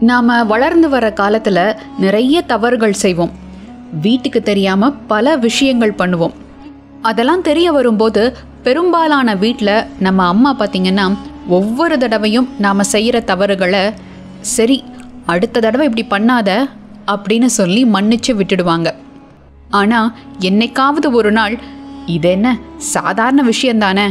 நாம் வளர்ந்து வர காலத்தில் நிறைய தவறுகள் செய்வோம். வீட்டுக்கு தெரியாமல் பல விஷயங்கள் பண்ணுவோம். அதெல்லாம் தெரிய வரும்போது பெரும்பாலான வீட்டில் நம்ம அம்மா பார்த்திங்கன்னா ஒவ்வொரு தடவையும் நாம் செய்கிற தவறுகளை சரி அடுத்த தடவை இப்படி பண்ணாத அப்படின்னு சொல்லி மன்னிச்சு விட்டுடுவாங்க. ஆனால் என்னைக்காவது ஒரு நாள் இது என்ன சாதாரண விஷயந்தானே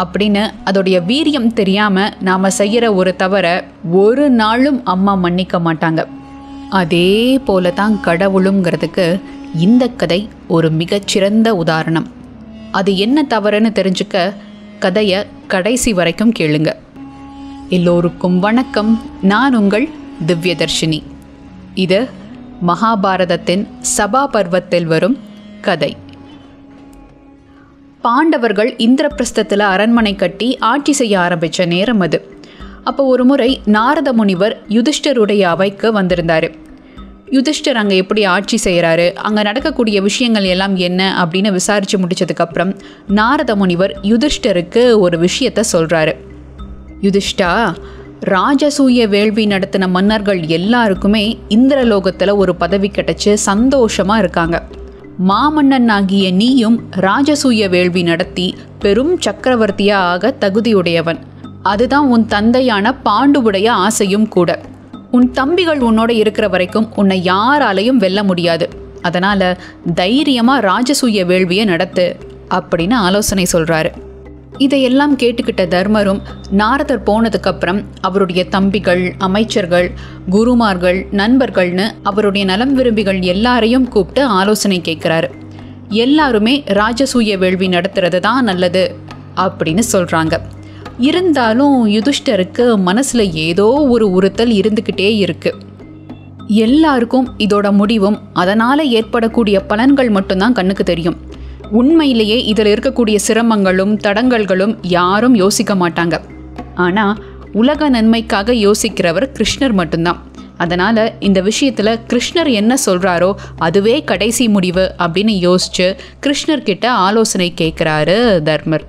அப்படின்னு அதோடைய வீரியம் தெரியாமல் நாம் செய்கிற ஒரு தவறை ஒரு நாளும் அம்மா மன்னிக்க மாட்டாங்க. அதே போல தான் கடவுளுங்கிறதுக்கு இந்த கதை ஒரு மிகச்சிறந்த உதாரணம். அது என்ன தவறுன்னு தெரிஞ்சுக்க கதையை கடைசி வரைக்கும் கேளுங்க. எல்லோருக்கும் வணக்கம். நான் உங்கள் திவ்யதர்ஷினி. இது மகாபாரதத்தின் சபா பர்வத்தில் வரும் கதை. பாண்டவர்கள் இந்திரபிரஸ்தத்தில் அரண்மனை கட்டி ஆட்சி செய்ய ஆரம்பித்த நேரம் அது. அப்போ ஒரு முறை நாரத முனிவர் யுதிஷ்டருடைய அவைக்கு வந்திருந்தார். யுதிஷ்டர் அங்கே எப்படி ஆட்சி செய்கிறாரு, அங்கே நடக்கக்கூடிய விஷயங்கள் எல்லாம் என்ன அப்படின்னு விசாரித்து முடித்ததுக்கப்புறம் நாரத முனிவர் யுதிஷ்டருக்கு ஒரு விஷயத்த சொல்கிறாரு. யுதிஷ்டா, ராஜசூய வேள்வி நடத்தின மன்னர்கள் எல்லாருக்குமே இந்திரலோகத்தில் ஒரு பதவி கிடைச்சி சந்தோஷமாக இருக்காங்க. மாமன்னன் ஆகிய நீயும் ராஜசூய வேள்வி நடத்தி பெரும் சக்கரவர்த்தியாக ஆக தகுதியுடையவன். அதுதான் உன் தந்தையான பாண்டுவுடைய ஆசையும் கூட. உன் தம்பிகள் உன்னோட இருக்கிற வரைக்கும் உன்னை யாராலையும் வெல்ல முடியாது. அதனால் தைரியமாக ராஜசூய வேள்வியை நடத்து அப்படின்னு ஆலோசனை சொல்கிறாரு. இதையெல்லாம் கேட்டுக்கிட்ட தர்மரும் நாரதர் போனதுக்கப்புறம் அவருடைய தம்பிகள், அமைச்சர்கள், குருமார்கள், நண்பர்கள்னு அவருடைய நலம் விரும்பிகள் எல்லாரையும் கூப்பிட்டு ஆலோசனை கேட்குறாரு. எல்லாருமே ராஜசூய வேள்வி நடத்துறது தான் நல்லது அப்படின்னு சொல்கிறாங்க. இருந்தாலும் யுதிஷ்டருக்கு மனசில் ஏதோ ஒரு உறுத்தல் இருந்துக்கிட்டே இருக்கு. எல்லாருக்கும் இதோட முடிவும் அதனால் ஏற்படக்கூடிய பலன்கள் மட்டும்தான் கண்ணுக்கு தெரியும். உண்மையிலேயே இதில் இருக்கக்கூடிய சிரமங்களும் தடங்கல்களும் யாரும் யோசிக்க மாட்டாங்க. ஆனால் உலக நன்மைக்காக யோசிக்கிறவர் கிருஷ்ணர் மட்டும்தான். அதனால் இந்த விஷயத்தில் கிருஷ்ணர் என்ன சொல்கிறாரோ அதுவே கடைசி முடிவு அப்படின்னு யோசித்து கிருஷ்ணர்கிட்ட ஆலோசனை கேட்குறாரு தர்மர்.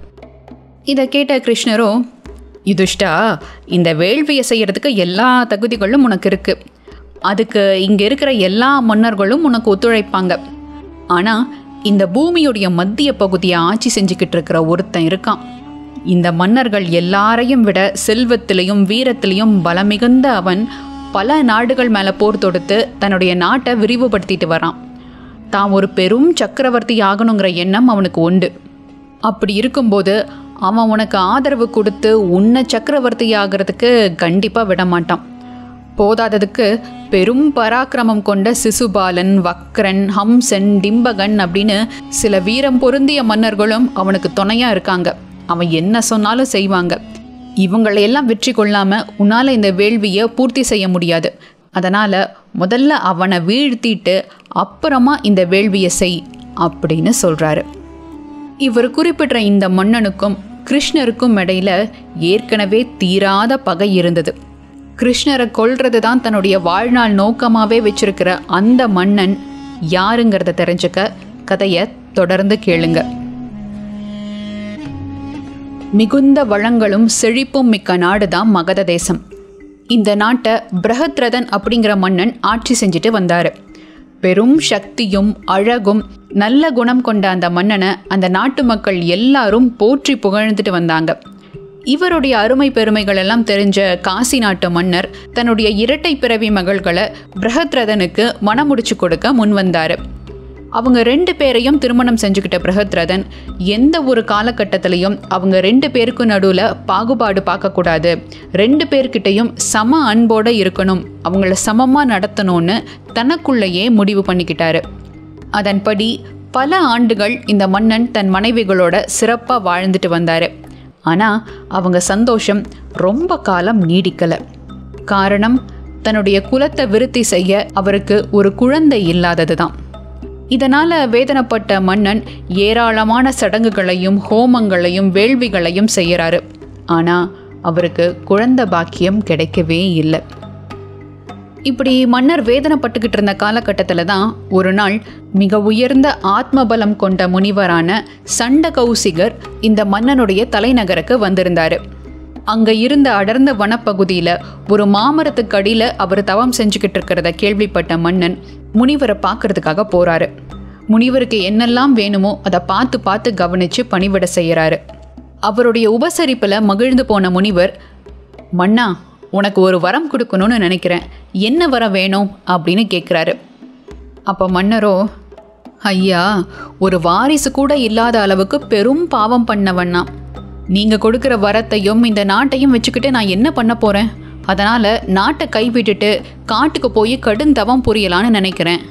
இதை கேட்ட கிருஷ்ணரோ, யுதிஷ்டா, இந்த வேள்வியை செய்கிறதுக்கு எல்லா தகுதிகளும் உனக்கு இருக்குது. அதுக்கு இங்கே இருக்கிற எல்லா மன்னர்களும் உனக்கு ஒத்துழைப்பாங்க. ஆனால் இந்த பூமியுடைய மத்திய பகுதியை ஆட்சி செஞ்சுக்கிட்டு இருக்கிற ஒருத்தன் இருக்கான். இந்த மன்னர்கள் எல்லாரையும் விட செல்வத்திலையும் வீரத்திலையும் பலமிகுந்த அவன் பல நாடுகள் மேலே போர் தொடுத்து தன்னுடைய நாட்டை விரிவுபடுத்திட்டு வரான். தான் ஒரு பெரும் சக்கரவர்த்தி ஆகணுங்கிற எண்ணம் அவனுக்கு உண்டு. அப்படி இருக்கும்போது அவன் உனக்கு ஆதரவு கொடுத்து உன்னை சக்கரவர்த்தி ஆகிறதுக்கு கண்டிப்பாக விட மாட்டான். போதாததுக்கு பெரும் பராக்கிரமம் கொண்ட சிசுபாலன், வக்ரன், ஹம்சன், டிம்பகன் அப்படின்னு சில வீரம் பொருந்திய மன்னர்களும் அவனுக்கு துணையாக இருக்காங்க. அவன் என்ன சொன்னாலும் செய்வாங்க. இவங்களையெல்லாம் வெற்றி கொள்ளாமல் உன்னால் இந்த வேள்வியை பூர்த்தி செய்ய முடியாது. அதனால் முதல்ல அவனை வீழ்த்திட்டு அப்புறமா இந்த வேள்வியை செய் அப்படின்னு சொல்கிறாரு. இவர் குறிப்பிட்ட இந்த மன்னனுக்கும் கிருஷ்ணருக்கும் இடையில ஏற்கனவே தீராத பகை இருந்தது. கிருஷ்ணரை கொல்றது தான் தன்னுடைய வாழ்நாள் நோக்கமாகவே வச்சிருக்கிற அந்த மன்னன் யாருங்கிறத தெரிஞ்சுக்க கதையை தொடர்ந்து கேளுங்க. மிகுந்த வளங்களும் செழிப்பும் மிக்க நாடு தான் மகத தேசம். இந்த நாட்டை பிரஹத்ரதன் அப்படிங்கிற மன்னன் ஆட்சி செஞ்சுட்டு வந்தார். பெரும் சக்தியும் அழகும் நல்ல குணம் கொண்ட அந்த மன்னனை அந்த நாட்டு மக்கள் எல்லாரும் போற்றி புகழ்ந்துட்டு வந்தாங்க. இவருடைய அருமை பெருமைகள் எல்லாம் தெரிஞ்ச காசி நாட்டு மன்னர் தன்னுடைய இரட்டை பிறவி மகள்களை பிரஹத்ரதனுக்கு மணமுடிச்சு கொடுக்க முன்வந்தார். அவங்க 2 பேரையும் திருமணம் செஞ்சுக்கிட்ட பிரஹத்ரதன் எந்த ஒரு காலகட்டத்திலையும் அவங்க 2 பேருக்கு நடுவில் பாகுபாடு பார்க்கக்கூடாது, 2 பேர்கிட்டையும் சம அன்போடு இருக்கணும், அவங்கள சமமாக நடத்தணும்னு தனக்குள்ளேயே முடிவு பண்ணிக்கிட்டாரு. அதன்படி பல ஆண்டுகள் இந்த மன்னன் தன் மனைவிகளோட சிறப்பாக வாழ்ந்துட்டு வந்தார். ஆனால் அவங்க சந்தோஷம் ரொம்ப காலம் நீடிக்கலை. காரணம், தன்னுடைய குலத்தை விருத்தி செய்ய அவருக்கு ஒரு குழந்தை இல்லாதது தான். இதனால் வேதனைப்பட்ட மன்னன் ஏராளமான சடங்குகளையும் ஹோமங்களையும் வேள்விகளையும் செய்கிறாரு. ஆனால் அவருக்கு குழந்தை பாக்கியம் கிடைக்கவே இல்லை. இப்படி மன்னர் வேதனைப்பட்டுக்கிட்டு இருந்த காலகட்டத்தில் தான் ஒரு நாள் மிக உயர்ந்த ஆத்மபலம் கொண்ட முனிவரான சண்டகௌசிகர் இந்த மன்னனுடைய தலைநகருக்கு வந்திருந்தார். அங்கே இருந்த அடர்ந்த வனப்பகுதியில் ஒரு மாமரத்துக்கு அடியில் அவர் தவம் செஞ்சுக்கிட்டு இருக்கிறத கேள்விப்பட்ட மன்னன் முனிவரை பார்க்கறதுக்காக போகிறாரு. முனிவருக்கு என்னெல்லாம் வேணுமோ அதை பார்த்து பார்த்து கவனித்து பணிவிட செய்கிறாரு. அவருடைய உபசரிப்பில் மகிழ்ந்து போன முனிவர், மன்னா, உனக்கு ஒரு வரம் கொடுக்கணும்னு நினைக்கிறேன், என்ன வரம் வேணும் அப்படின்னு கேட்குறாரு. அப்போ மன்னரோ, ஐயா, ஒரு வாரிசு கூட இல்லாத அளவுக்கு பெரும் பாவம் பண்ணவண்ணா, நீங்கள் கொடுக்குற வரத்தையும் இந்த நாட்டையும் வச்சுக்கிட்டு நான் என்ன பண்ண போகிறேன்? அதனால் நாட்டை கைவிட்டுட்டு காட்டுக்கு போய் கடுந்தவம் புரியலான்னு நினைக்கிறேன்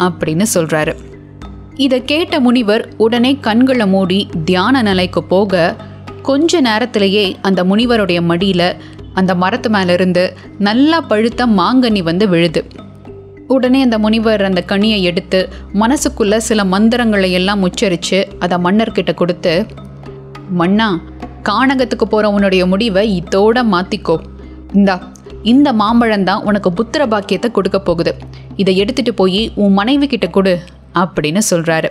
அப்படின்னு சொல்கிறாரு. இதை கேட்ட முனிவர் உடனே கண்களை மூடி தியான நிலைக்கு போக கொஞ்ச நேரத்திலேயே அந்த முனிவருடைய மடியில் அந்த மரத்து மேலேருந்து நல்லா பழுத்த மாங்கனி வந்து விழுது. உடனே அந்த முனிவர் அந்த கனியை எடுத்து மனசுக்குள்ள சில மந்திரங்களை எல்லாம் உச்சரித்து அதை மன்னர்கிட்ட கொடுத்து, மன்னா, கானகத்துக்கு போகிற உன்னுடைய முடிவை இதோட மாற்றிக்கோ. இந்த மாம்பழம்தான் உனக்கு புத்திர பாக்கியத்தை கொடுக்க போகுது. இதை எடுத்துகிட்டு போய் உன் மனைவி கிட்ட கொடு அப்படின்னு சொல்கிறாரு.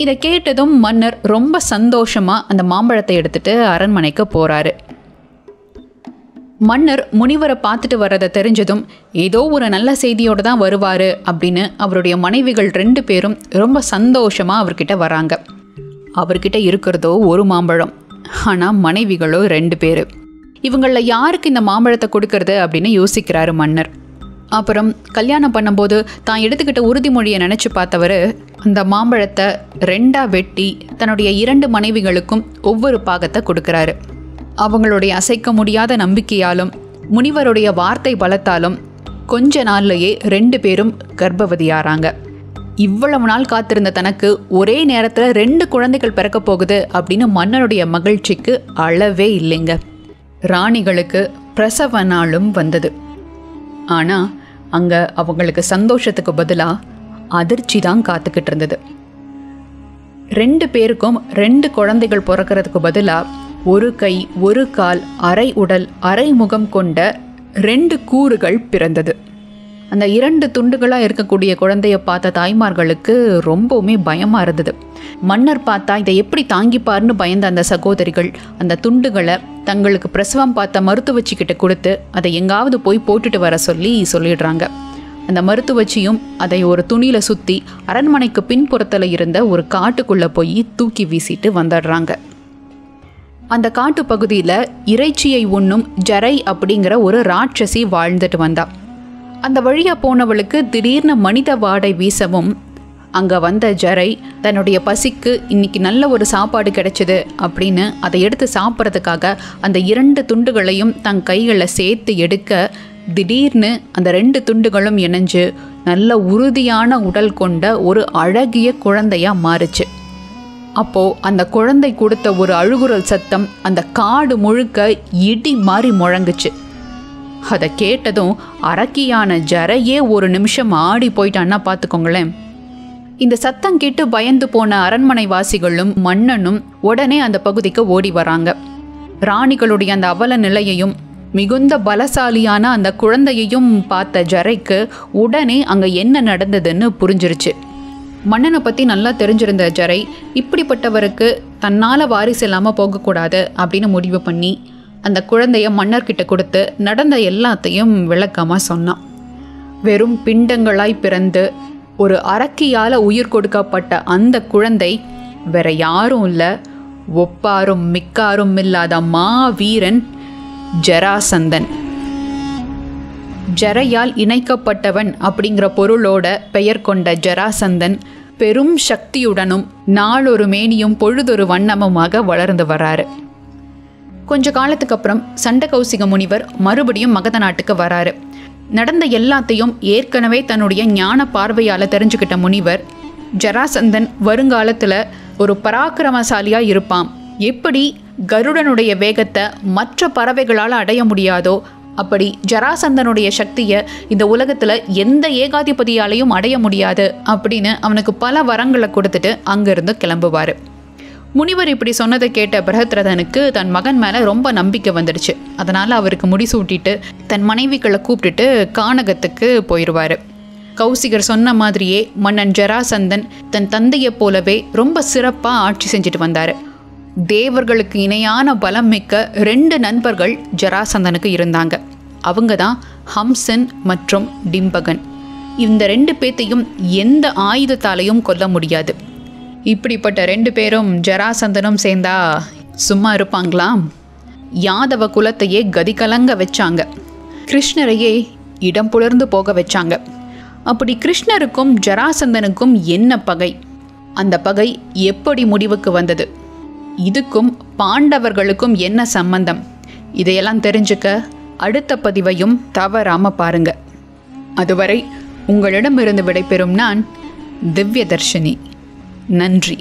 இதை கேட்டதும் மன்னர் ரொம்ப சந்தோஷமாக அந்த மாம்பழத்தை எடுத்துகிட்டு அரண்மனைக்கு போகிறாரு. மன்னர் முனிவரை பார்த்துட்டு வர்றதை தெரிஞ்சதும் ஏதோ ஒரு நல்ல செய்தியோடு தான் வருவார் அப்படின்னு அவருடைய மனைவிகள் 2 பேரும் ரொம்ப சந்தோஷமாக அவர்கிட்ட வராங்க. அவர்கிட்ட இருக்கிறதோ ஒரு மாம்பழம், ஆனால் மனைவிகளோ 2 பேர். இவங்களில் யாருக்கு இந்த மாம்பழத்தை கொடுக்கறது அப்படின்னு யோசிக்கிறாரு மன்னர். அப்புறம் கல்யாணம் பண்ணும்போது தான் எடுத்துக்கிட்ட உறுதிமொழியை நினச்சி பார்த்தவர் அந்த மாம்பழத்தை 2ஆக வெட்டி தன்னுடைய 2 மனைவிகளுக்கும் ஒவ்வொரு பாகத்தை கொடுக்குறாரு. அவங்களுடைய அசைக்க முடியாத நம்பிக்கையாலும் முனிவருடைய வார்த்தை பலத்தாலும் கொஞ்ச நாள்லேயே 2 பேரும் கர்ப்பவதியாகிறாங்க. இவ்வளவு நாள் காத்திருந்த தனக்கு ஒரே நேரத்தில் 2 குழந்தைகள் பிறக்க போகுது அப்படின்னு மன்னருடைய மகிழ்ச்சிக்கு அளவே இல்லைங்க. ராணிகளுக்கு பிரசவ நாளும் வந்தது. ஆனால் அங்கே அவங்களுக்கு சந்தோஷத்துக்கு பதிலாக அதிர்ச்சி தான் காத்துக்கிட்டு இருந்தது. 2 பேருக்கும் 2 குழந்தைகள் பிறக்கிறதுக்கு பதிலாக ஒரு கை, ஒரு கால், அரை உடல், அரை முகம் கொண்ட 2 கூறுகள் பிறந்தது. அந்த 2 துண்டுகளாக இருக்கக்கூடிய குழந்தைய பார்த்த தாய்மார்களுக்கு ரொம்பவுமே பயமாக இருந்தது. மன்னர் பார்த்தா இதை எப்படி தாங்கிப்பார்னு பயந்த அந்த சகோதரிகள் அந்த துண்டுகளை தங்களுக்கு பிரசவம் பார்த்த மருத்துவச்சிக்கிட்ட கொடுத்து அதை எங்காவது போய் போட்டுட்டு வர சொல்லிடுறாங்க. அந்த மருத்துவச்சியும் அதை ஒரு துணியில் சுற்றி அரண்மனைக்கு பின்புறத்தில் இருந்த ஒரு காட்டுக்குள்ளே போய் தூக்கி வீசிட்டு வந்துடுறாங்க. அந்த காட்டு பகுதியில் இறைச்சியை உண்ணும் ஜரை அப்படிங்கிற ஒரு ராட்சசி வாழ்ந்துட்டு வந்தா. அந்த வழியாக போனவளுக்கு திடீர்னு மனித வாடை வீசவும் அங்கே வந்த ஜரை தன்னுடைய பசிக்கு இன்னைக்கு நல்ல ஒரு சாப்பாடு கிடைச்சிது அப்படின்னு அதை எடுத்து சாப்பிட்றதுக்காக அந்த 2 துண்டுகளையும் தன் கைகளில் சேர்த்து எடுக்க திடீர்னு அந்த 2 துண்டுகளும் இணைஞ்சு நல்ல உறுதியான உடல் கொண்ட ஒரு அழகிய குழந்தையாக மாறுச்சு. அப்போது அந்த குழந்தை கொடுத்த ஒரு அழுகுரல் சத்தம் அந்த காடு முழுக்க இடி மாறி முழங்குச்சு. அதை கேட்டதும் அரக்கியான ஜரையே ஒரு நிமிஷம் ஆடி போயிட்டான்னா பார்த்துக்கோங்களேன். இந்த சத்தம் கேட்டு பயந்து போன அரண்மனை வாசிகளும் மன்னனும் உடனே அந்த பகுதிக்கு ஓடி வராங்க. ராணிகளுடைய அந்த அவல நிலையையும் மிகுந்த பலசாலியான அந்த குழந்தையையும் பார்த்த ஜரைக்கு உடனே அங்கே என்ன நடந்ததுன்னு புரிஞ்சிருச்சு. மன்னனை பற்றி நல்லா தெரிஞ்சிருந்த ஜரை இப்படிப்பட்டவருக்கு தன்னால் வாரிசு இல்லாமல் போகக்கூடாது அப்படின்னு முடிவு பண்ணி அந்த குழந்தைய மன்னர்கிட்ட கொடுத்து நடந்த எல்லாத்தையும் விளக்கமாக சொன்னான். வெறும் பிண்டங்களாய் பிறந்து ஒரு அரக்கியால் உயிர் கொடுக்கப்பட்ட அந்த குழந்தை வேற யாரும் இல்லை, ஒப்பாரும் மிக்காரும் இல்லாத மாவீரன் ஜராசந்தன். ஜரையால் இணைக்கப்பட்டவன் அப்படிங்கிற பொருளோட பெயர் கொண்ட ஜராசந்தன் பெரும் சக்தியுடனும் நாளொரு மேனியும் பொழுதொரு வண்ணமுமாக வளர்ந்து வராரு. கொஞ்ச காலத்துக்கு அப்புறம் சண்டகௌசிக முனிவர் மறுபடியும் மகத நாட்டுக்கு வராரு. நடந்த எல்லாத்தையும் ஏற்கனவே தன்னுடைய ஞான பார்வையால் தெரிஞ்சுக்கிட்ட முனிவர் ஜராசந்தன் வருங்காலத்தில் ஒரு பராக்கிரமசாலியாக இருப்பான், எப்படி கருடனுடைய வேகத்தை மற்ற பறவைகளால் அடைய முடியாதோ அப்படி ஜராசந்தனுடைய சக்தியை இந்த உலகத்தில் எந்த ஏகாதிபதியாலையும் அடைய முடியாது அப்படின்னு அவனுக்கு பல வரங்களை கொடுத்துட்டு அங்கிருந்து கிளம்புவார். முனிவர் இப்படி சொன்னதை கேட்ட பிரகத்ரதனுக்கு தன் மகன் மேலே ரொம்ப நம்பிக்கை வந்துடுச்சு. அதனால் அவருக்கு முடிசூட்டிட்டு தன் மனைவிகளை கூப்பிட்டுட்டு கானகத்துக்கு போயிடுவார். கௌசிகர் சொன்ன மாதிரியே மன்னன் ஜராசந்தன் தன் தந்தையை போலவே ரொம்ப சிறப்பாக ஆட்சி செஞ்சுட்டு வந்தார். தேவர்களுக்கு இணையான பலம் மிக்க 2 நண்பர்கள் ஜராசந்தனுக்கு இருந்தாங்க. அவங்க தான் ஹம்சன் மற்றும் டிம்பகன். இந்த 2 பேத்தையும் எந்த ஆயுதத்தாலையும் கொல்ல முடியாது. இப்படிப்பட்ட 2 பேரும் ஜராசந்தனும் சேர்ந்தா சும்மா இருப்பாங்களா? யாதவ குலத்தையே கதிகலங்க வச்சாங்க. கிருஷ்ணரையே இடம் புலர்ந்து போக வச்சாங்க. அப்படி கிருஷ்ணருக்கும் ஜராசந்தனுக்கும் என்ன பகை? அந்த பகை எப்படி முடிவுக்கு வந்தது? இதுக்கும் பாண்டவர்களுக்கும் என்ன சம்பந்தம்? இதையெல்லாம் தெரிஞ்சுக்க அடுத்த பதிவையும் தவறாம பாருங்க. அதுவரை உங்களிடமிருந்து விடைபெறும் நான் திவ்யதர்ஷினி. நன்றி.